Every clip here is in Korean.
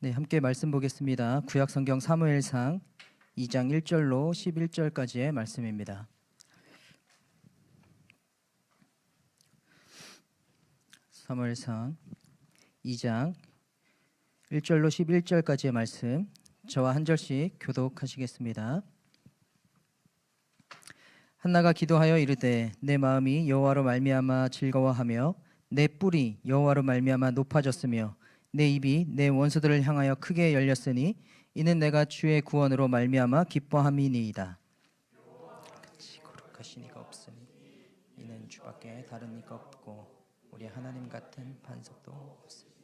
네, 함께 말씀 보겠습니다. 구약 성경 사무엘상 2장 1절로 11절까지의 말씀입니다. 사무엘상 2장 1절로 11절까지의 말씀, 저와 한 절씩 교독하시겠습니다. 한나가 기도하여 이르되 내 마음이 여호와로 말미암아 즐거워하며 내 뿔이 여호와로 말미암아 높아졌으며 내 입이 내 원수들을 향하여 크게 열렸으니 이는 내가 주의 구원으로 말미암아 기뻐함이니이다. 같이 거룩하신 이가 없으니 이는 주밖에 다른 이가 없고 우리 하나님 같은 반석도 없습니다.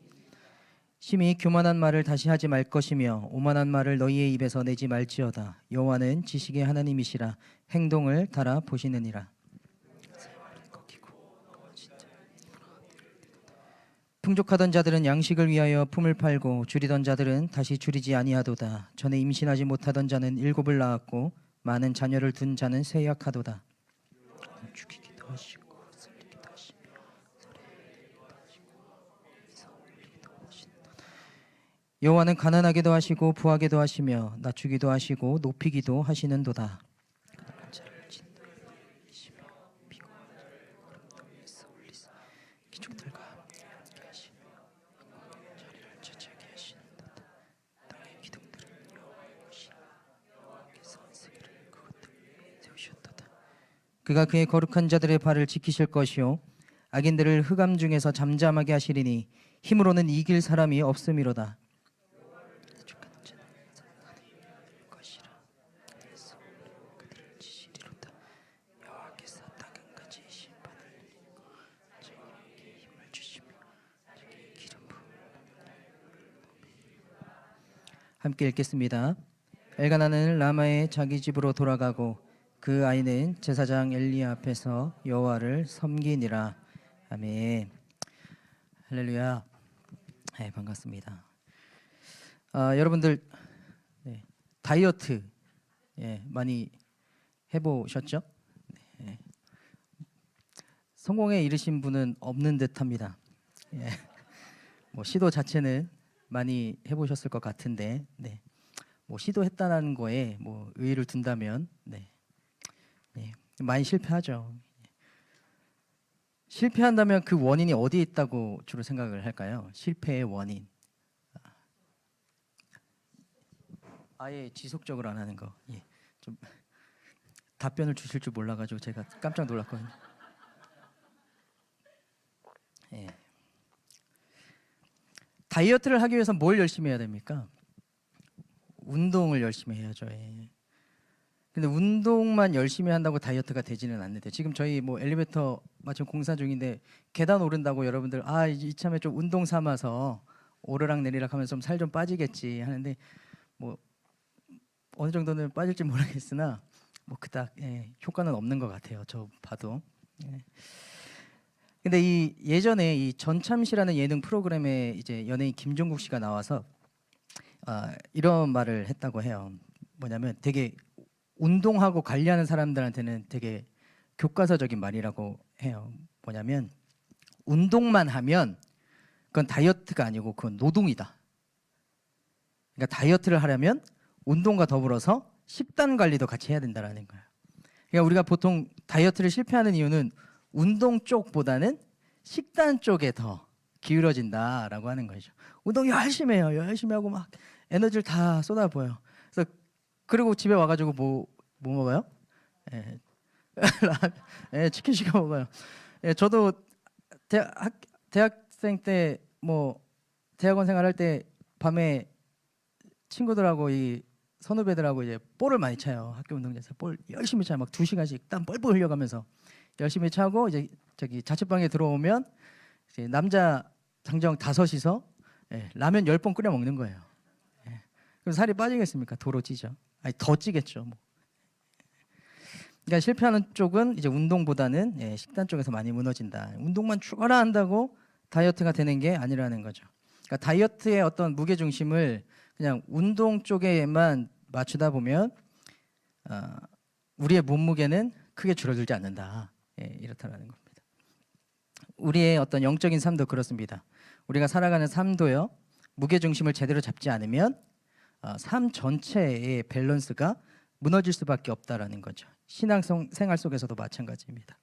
심히 교만한 말을 다시 하지 말 것이며 오만한 말을 너희의 입에서 내지 말지어다. 여호와는 지식의 하나님이시라 행동을 달아 보시느니라. 풍족하던 자들은 양식을 위하여 품을 팔고 줄이던 자들은 다시 줄이지 아니하도다. 전에 임신하지 못하던 자는 7을 낳았고 많은 자녀를 둔 자는 쇠약하도다. 죽이기도 하시고 살리기도 하시며 소리내기도 하시고 여호와는 가난하게도 하시고 부하게도 하시며 낮추기도 하시고 높이기도 하시는도다. 그가 그의 거룩한 자들의 발을 지키실 것이요 악인들을 흑암 중에서 잠잠하게 하시리니 힘으로는 이길 사람이 없음이로다. 함께 읽겠습니다. 엘가나는 라마의 자기 집으로 돌아가고 그 아이는 제사장 엘리야 앞에서 여호와를 섬기니라. 아멘. 할렐루야. 네, 반갑습니다. 여러분들 다이어트 많이 해보셨죠? 성공에 이르신 분은 없는 듯합니다. 뭐 시도 자체는 많이 해보셨을 것 같은데, 뭐 시도했다는 거에 뭐 의의를 둔다면, 많이 실패하죠. 실패한다면 그 원인이 어디에 있다고 주로 생각을 할까요? 실패의 원인. 아예 지속적으로 안 하는 거. 좀 답변을 주실 줄 몰라가지고 제가 깜짝 놀랐거든요. 다이어트를 하기 위해서 뭘 열심히 해야 됩니까? 운동을 열심히 해야죠. 근데 운동만 열심히 한다고 다이어트가 되지는 않는데, 지금 저희 뭐 엘리베이터 마침 공사 중인데 계단 오른다고 여러분들 이참에 좀 운동 삼아서 오르락 내리락 하면서 좀 살 좀 빠지겠지 하는데, 뭐 어느 정도는 빠질지 모르겠으나 뭐 그닥 효과는 없는 것 같아요. 저 봐도. 근데 이 예전에 이 전참시라는 예능 프로그램에 이제 연예인 김종국 씨가 나와서 이런 말을 했다고 해요. 뭐냐면 되게 운동하고 관리하는 사람들한테는 되게 교과서적인 말이라고 해요. 뭐냐면 운동만 하면 그건 다이어트가 아니고 그건 노동이다. 그러니까 다이어트를 하려면 운동과 더불어서 식단 관리도 같이 해야 된다는 거예요. 그러니까 우리가 보통 다이어트를 실패하는 이유는 운동 쪽보다는 식단 쪽에 더 기울어진다라고 하는 거죠. 운동 열심히 해요. 열심히 하고 막 에너지를 다 쏟아부어요. 그래서 그리고 집에 와가지고 뭐 먹어요? 치킨 시켜 먹어요. 저도 대학생 때 뭐 대학원 생활할 때 밤에 친구들하고 이 선후배들하고 이제 볼을 많이 차요. 학교 운동장에서 볼 열심히 차요. 막 2시간씩 땀 뻘뻘 흘려가면서 열심히 차고, 이제 저기 자취방에 들어오면 이제 남자 장정 5이서 라면 10번 끓여 먹는 거예요. 그럼 살이 빠지겠습니까? 도로 찌죠. 아니 더 찌겠죠. 뭐. 그러니까 실패하는 쪽은 이제 운동보다는 식단 쪽에서 많이 무너진다. 운동만 죽어라 한다고 다이어트가 되는 게 아니라는 거죠. 그러니까 다이어트의 어떤 무게 중심을 그냥 운동 쪽에만 맞추다 보면 우리의 몸무게는 크게 줄어들지 않는다. 이렇다라는 겁니다. 우리의 어떤 영적인 삶도 그렇습니다. 우리가 살아가는 삶도요, 무게 중심을 제대로 잡지 않으면 삶 전체의 밸런스가 무너질 수밖에 없다라는 거죠. 신앙 생활 속에서도 마찬가지입니다.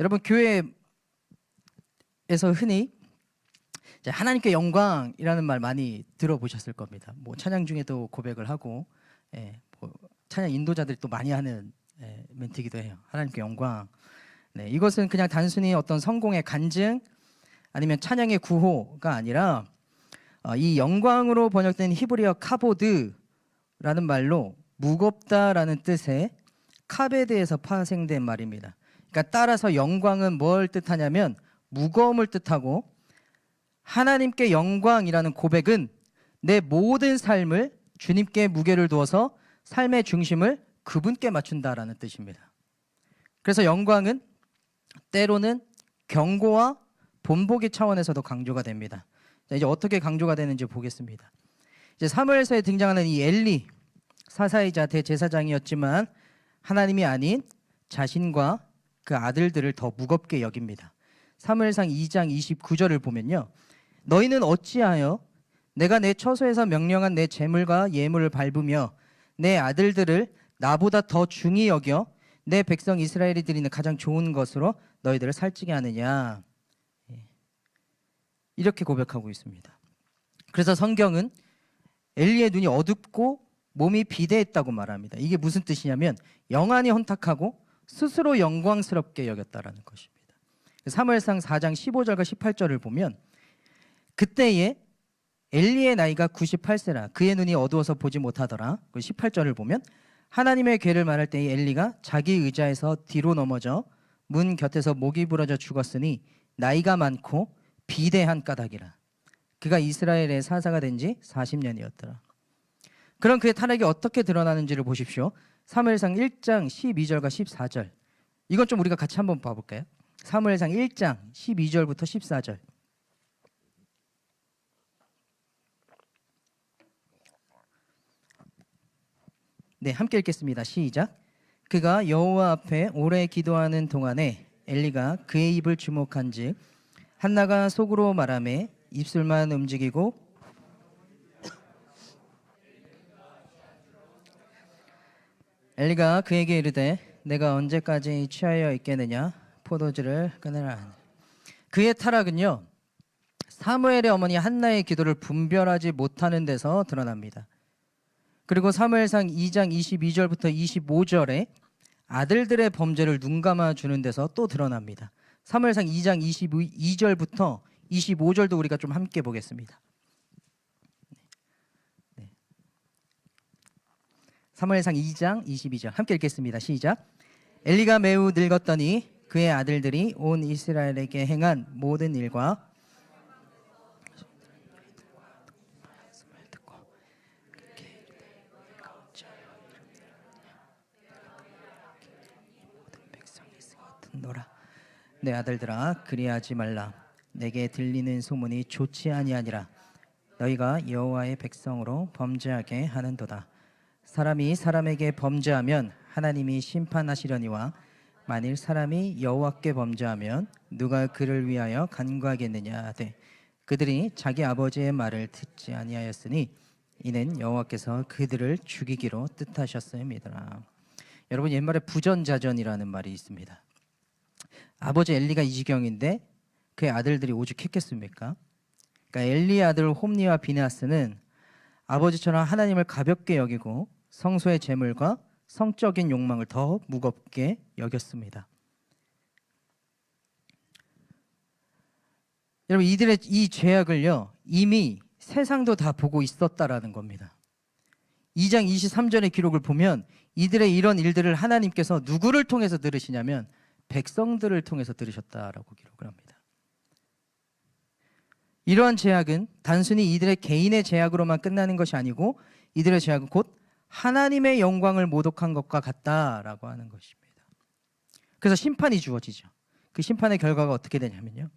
여러분, 교회에서 흔히 이제 하나님께 영광이라는 말 많이 들어보셨을 겁니다. 뭐 찬양 중에도 고백을 하고, 뭐 찬양 인도자들이 또 많이 하는 멘트이기도 해요. 하나님께 영광. 네, 이것은 그냥 단순히 어떤 성공의 간증 아니면 찬양의 구호가 아니라 이 영광으로 번역된 히브리어 카보드라는 말로 무겁다라는 뜻의 카베드에서 파생된 말입니다. 그러니까 따라서 영광은 뭘 뜻하냐면 무거움을 뜻하고, 하나님께 영광이라는 고백은 내 모든 삶을 주님께 무게를 두어서 삶의 중심을 그분께 맞춘다라는 뜻입니다. 그래서 영광은 때로는 경고와 본보기 차원에서도 강조가 됩니다. 자, 이제 어떻게 강조가 되는지 보겠습니다. 이제 사무엘서에 등장하는 이 엘리, 사사이자 대제사장이었지만 하나님이 아닌 자신과 그 아들들을 더 무겁게 여깁니다. 사무엘상 2장 29절을 보면요, 너희는 어찌하여 내가 내 처소에서 명령한 내 재물과 예물을 밟으며 내 아들들을 나보다 더 중히 여겨 내 백성 이스라엘이 드리는 가장 좋은 것으로 너희들을 살찌게 하느냐, 이렇게 고백하고 있습니다. 그래서 성경은 엘리의 눈이 어둡고 몸이 비대했다고 말합니다. 이게 무슨 뜻이냐면 영안이 혼탁하고 스스로 영광스럽게 여겼다라는 것입니다. 사무엘상 4장 15절과 18절을 보면 그때에 엘리의 나이가 98세라 그의 눈이 어두워서 보지 못하더라. 18절을 보면 하나님의 괴를 말할 때에 엘리가 자기 의자에서 뒤로 넘어져 문 곁에서 목이 부러져 죽었으니 나이가 많고 비대한 까닭이라. 그가 이스라엘의 사사가 된 지 40년이었더라. 그럼 그의 타락이 어떻게 드러나는지를 보십시오. 사무엘상 1장 12절과 14절. 이건 좀 우리가 같이 한번 봐볼까요? 사무엘상 1장 12절부터 14절. 네, 함께 읽겠습니다. 시작. 그가 여호와 앞에 오래 기도하는 동안에 엘리가 그의 입을 주목한즉 한나가 속으로 말하매 입술만 움직이고 엘리가 그에게 이르되 내가 언제까지 취하여 있겠느냐 포도주를 끊으라. 그의 타락은요, 사무엘의 어머니 한나의 기도를 분별하지 못하는 데서 드러납니다. 그리고 사무엘상 2장 22절부터 25절에 아들들의 범죄를 눈감아 주는 데서 또 드러납니다. 사무엘상 2장 22절부터 25절도 우리가 좀 함께 보겠습니다. 네. 사무엘상 2장 22절 함께 읽겠습니다. 시작. 엘리가 매우 늙었더니 그의 아들들이 온 이스라엘에게 행한 모든 일과 내 아들들아 그리하지 말라. 내게 들리는 소문이 좋지 아니하니라. 너희가 여호와의 백성으로 범죄하게 하는도다. 사람이 사람에게 범죄하면 하나님이 심판하시려니와 만일 사람이 여호와께 범죄하면 누가 그를 위하여 간구하겠느냐 하되 그들이 자기 아버지의 말을 듣지 아니하였으니 이는 여호와께서 그들을 죽이기로 뜻하셨음이더라. 여러분, 옛말에 부전자전이라는 말이 있습니다. 아버지 엘리가 이 지경인데 그의 아들들이 오죽했겠습니까? 그러니까 엘리의 아들 홈니와 비느하스는 아버지처럼 하나님을 가볍게 여기고 성소의 재물과 성적인 욕망을 더 무겁게 여겼습니다. 여러분, 이들의 이 죄악을요 이미 세상도 다 보고 있었다라는 겁니다. 2장 23절의 기록을 보면 이들의 이런 일들을 하나님께서 누구를 통해서 들으시냐면 백성들을 통해서 들으셨다라고 기록을 합니다. 이러한 죄악은 단순히 이들의 개인의 죄악으로만 끝나는 것이 아니고 이들의 죄악은 곧 하나님의 영광을 모독한 것과 같다라고 하는 것입니다. 그래서 심판이 주어지죠. 그 심판의 결과가 어떻게 되냐면요,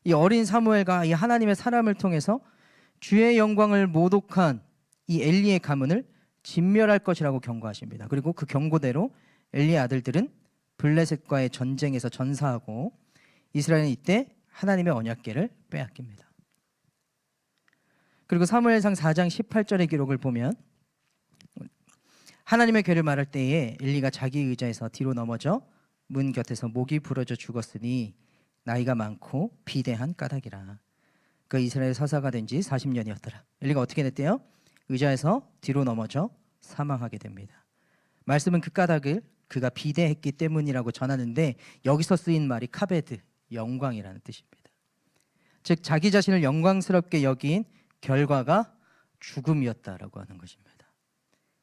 이 어린 사무엘과 이 하나님의 사람을 통해서 주의 영광을 모독한 이 엘리의 가문을 진멸할 것이라고 경고하십니다. 그리고 그 경고대로 엘리의 아들들은 블레셋과의 전쟁에서 전사하고 이스라엘은 이때 하나님의 언약궤를 빼앗깁니다. 그리고 사무엘상 4장 18절의 기록을 보면 하나님의 괴를 말할 때에 엘리가 자기 의자에서 뒤로 넘어져 문 곁에서 목이 부러져 죽었으니 나이가 많고 비대한 까닭이라. 그 이스라엘 사사가 된 지 40년이었더라. 엘리가 어떻게 됐대요? 의자에서 뒤로 넘어져 사망하게 됩니다. 말씀은 그 까닭을 그가 비대했기 때문이라고 전하는데 여기서 쓰인 말이 카베드, 영광이라는 뜻입니다. 즉 자기 자신을 영광스럽게 여긴 결과가 죽음이었다라고 하는 것입니다.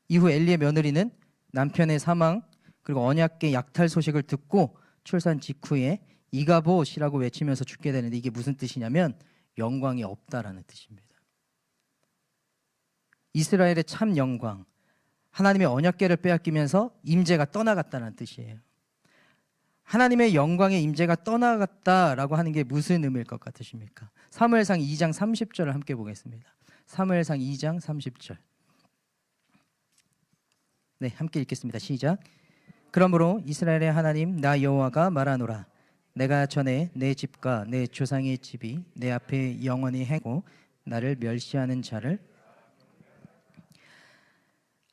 이후 엘리의 며느리는 남편의 사망 그리고 언약궤 약탈 소식을 듣고 출산 직후에 이가봇이라고 외치면서 죽게 되는데 이게 무슨 뜻이냐면 영광이 없다라는 뜻입니다. 이스라엘의 참 영광, 하나님의 언약궤를 빼앗기면서 임재가 떠나갔다는 뜻이에요. 하나님의 영광의 임재가 떠나갔다라고 하는 게 무슨 의미일 것 같으십니까? 사무엘상 2장 30절을 함께 보겠습니다. 사무엘상 2장 30절. 네, 함께 읽겠습니다. 시작. 그러므로 이스라엘의 하나님 나 여호와가 말하노라. 내가 전에 내 집과 내 조상의 집이 내 앞에 영원히 행하고 나를 멸시하는 자를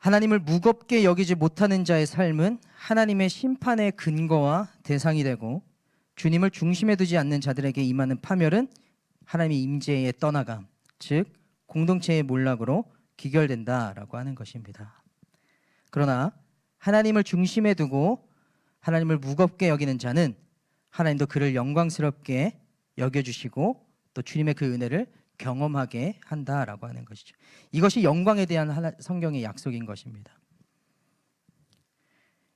하나님을 무겁게 여기지 못하는 자의 삶은 하나님의 심판의 근거와 대상이 되고 주님을 중심에 두지 않는 자들에게 임하는 파멸은 하나님의 임재에 떠나감, 즉 공동체의 몰락으로 귀결된다라고 하는 것입니다. 그러나 하나님을 중심에 두고 하나님을 무겁게 여기는 자는 하나님도 그를 영광스럽게 여겨주시고 또 주님의 그 은혜를 경험하게 한다라고 하는 것이죠. 이것이 영광에 대한 성경의 약속인 것입니다.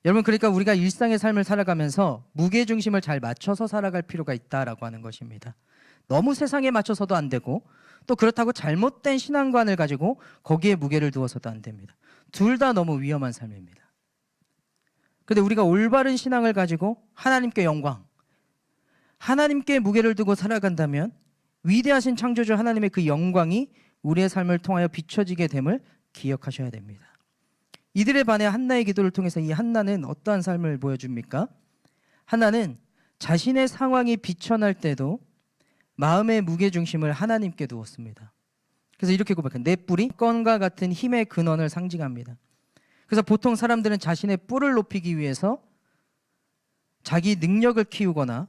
여러분, 그러니까 우리가 일상의 삶을 살아가면서 무게중심을 잘 맞춰서 살아갈 필요가 있다라고 하는 것입니다. 너무 세상에 맞춰서도 안 되고 또 그렇다고 잘못된 신앙관을 가지고 거기에 무게를 두어서도 안 됩니다. 둘 다 너무 위험한 삶입니다. 그런데 우리가 올바른 신앙을 가지고 하나님께 영광, 하나님께 무게를 두고 살아간다면 위대하신 창조주 하나님의 그 영광이 우리의 삶을 통하여 비춰지게 됨을 기억하셔야 됩니다. 이들에 반해 한나의 기도를 통해서 이 한나는 어떠한 삶을 보여줍니까? 한나는 자신의 상황이 비천할 때도 마음의 무게중심을 하나님께 두었습니다. 그래서 이렇게 고백한 내 뿔이 건과 같은 힘의 근원을 상징합니다. 그래서 보통 사람들은 자신의 뿔을 높이기 위해서 자기 능력을 키우거나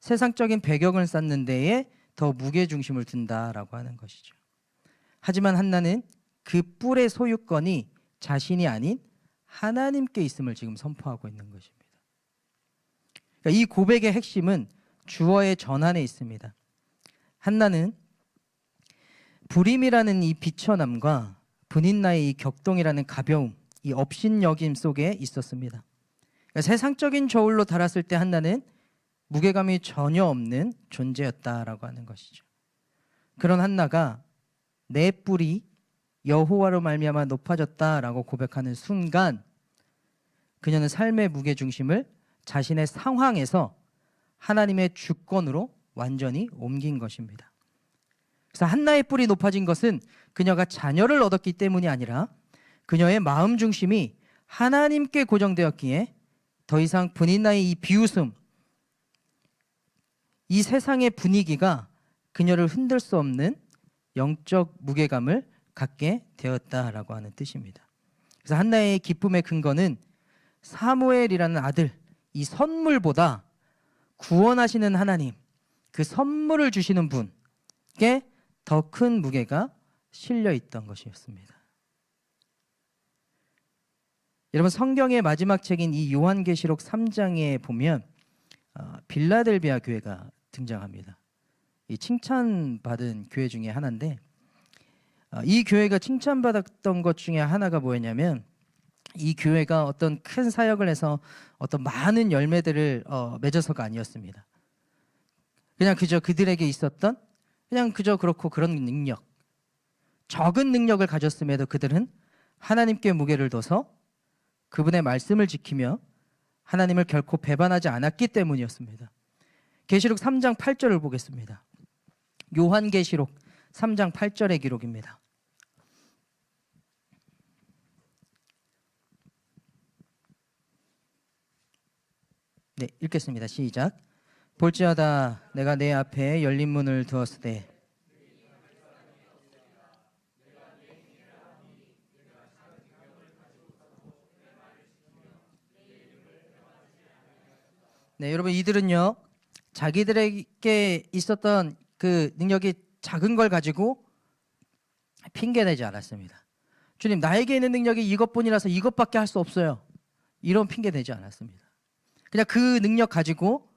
세상적인 배경을 쌓는 데에 더 무게중심을 둔다라고 하는 것이죠. 하지만 한나는 그 뿔의 소유권이 자신이 아닌 하나님께 있음을 지금 선포하고 있는 것입니다. 그러니까 이 고백의 핵심은 주어의 전환에 있습니다. 한나는 불임이라는 이 비천함과 분인나의 이 격동이라는 가벼움, 이 업신여김 속에 있었습니다. 그러니까 세상적인 저울로 달았을 때 한나는 무게감이 전혀 없는 존재였다라고 하는 것이죠. 그런 한나가 내 뿔이 여호와로 말미암아 높아졌다라고 고백하는 순간 그녀는 삶의 무게중심을 자신의 상황에서 하나님의 주권으로 완전히 옮긴 것입니다. 그래서 한나의 뿔이 높아진 것은 그녀가 자녀를 얻었기 때문이 아니라 그녀의 마음 중심이 하나님께 고정되었기에 더 이상 분인나의 이 비웃음, 이 세상의 분위기가 그녀를 흔들 수 없는 영적 무게감을 갖게 되었다라고 하는 뜻입니다. 그래서 한나의 기쁨의 근거는 사무엘이라는 아들, 이 선물보다 구원하시는 하나님, 그 선물을 주시는 분께 더 큰 무게가 실려 있던 것이었습니다. 여러분, 성경의 마지막 책인 이 요한계시록 3장에 보면 빌라델비아 교회가 등장합니다. 이 칭찬받은 교회 중에 하나인데 이 교회가 칭찬받았던 것 중에 하나가 뭐였냐면 이 교회가 어떤 큰 사역을 해서 어떤 많은 열매들을 맺어서가 아니었습니다. 그냥 그저 그들에게 있었던 그냥 그저 그렇고 그런 능력, 적은 능력을 가졌음에도 그들은 하나님께 무게를 둬서 그분의 말씀을 지키며 하나님을 결코 배반하지 않았기 때문이었습니다. 계시록 3장 8절을 보겠습니다. 요한계시록 3장 8절의 기록입니다. 네, 읽겠습니다. 시작. 볼지어다 내가 내 앞에 열린 문을 두었으되 네, 여러분 이들은요 자기들에게 있었던 그 능력이 작은 걸 가지고 핑계내지 않았습니다. 주님, 나에게 있는 능력이 이것뿐이라서 이것밖에 할 수 없어요. 이런 핑계 대지 않았습니다. 그냥 그 능력 가지고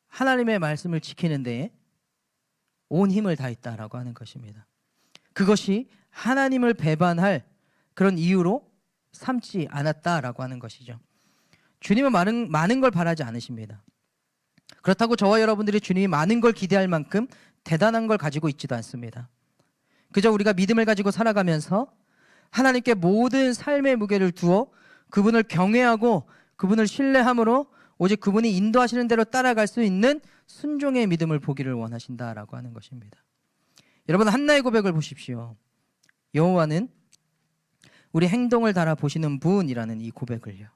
하나님의 말씀을 지키는 데에 온 힘을 다했다라고 하는 것입니다. 그것이 하나님을 배반할 그런 이유로 삼지 않았다라고 하는 것이죠. 주님은 많은 걸 바라지 않으십니다. 그렇다고 저와 여러분들이 주님이 많은 걸 기대할 만큼 대단한 걸 가지고 있지도 않습니다. 그저 우리가 믿음을 가지고 살아가면서 하나님께 모든 삶의 무게를 두어 그분을 경외하고 그분을 신뢰함으로 오직 그분이 인도하시는 대로 따라갈 수 있는 순종의 믿음을 보기를 원하신다라고 하는 것입니다. 여러분, 한나의 고백을 보십시오. 여호와는 우리 행동을 달아보시는 분이라는 이 고백을요.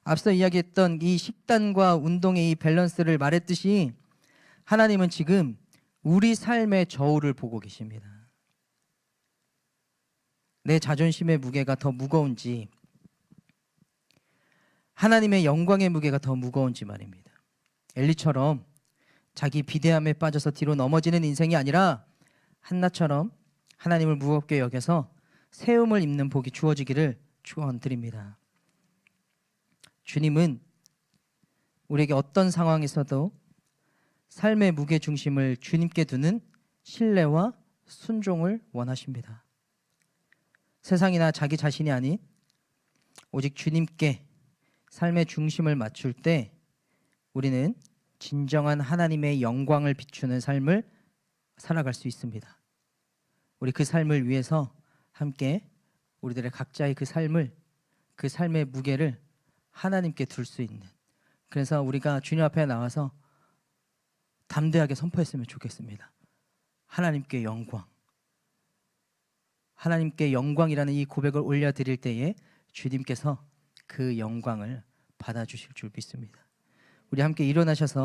앞서 이야기했던 이 식단과 운동의 이 밸런스를 말했듯이 하나님은 지금 우리 삶의 저울을 보고 계십니다. 내 자존심의 무게가 더 무거운지 하나님의 영광의 무게가 더 무거운지 말입니다. 엘리처럼 자기 비대함에 빠져서 뒤로 넘어지는 인생이 아니라 한나처럼 하나님을 무겁게 여겨서 세움을 입는 복이 주어지기를 축원드립니다. 주님은 우리에게 어떤 상황에서도 삶의 무게 중심을 주님께 두는 신뢰와 순종을 원하십니다. 세상이나 자기 자신이 아닌 오직 주님께 삶의 중심을 맞출 때 우리는 진정한 하나님의 영광을 비추는 삶을 살아갈 수 있습니다. 우리 그 삶을 위해서 함께 우리들의 각자의 그 삶의 무게를 하나님께 둘 수 있는, 그래서 우리가 주님 앞에 나와서 담대하게 선포했으면 좋겠습니다. 하나님께 영광. 하나님께 영광이라는 이 고백을 올려드릴 때에 주님께서 그 영광을 받아주실 줄 믿습니다. 우리 함께 일어나셔서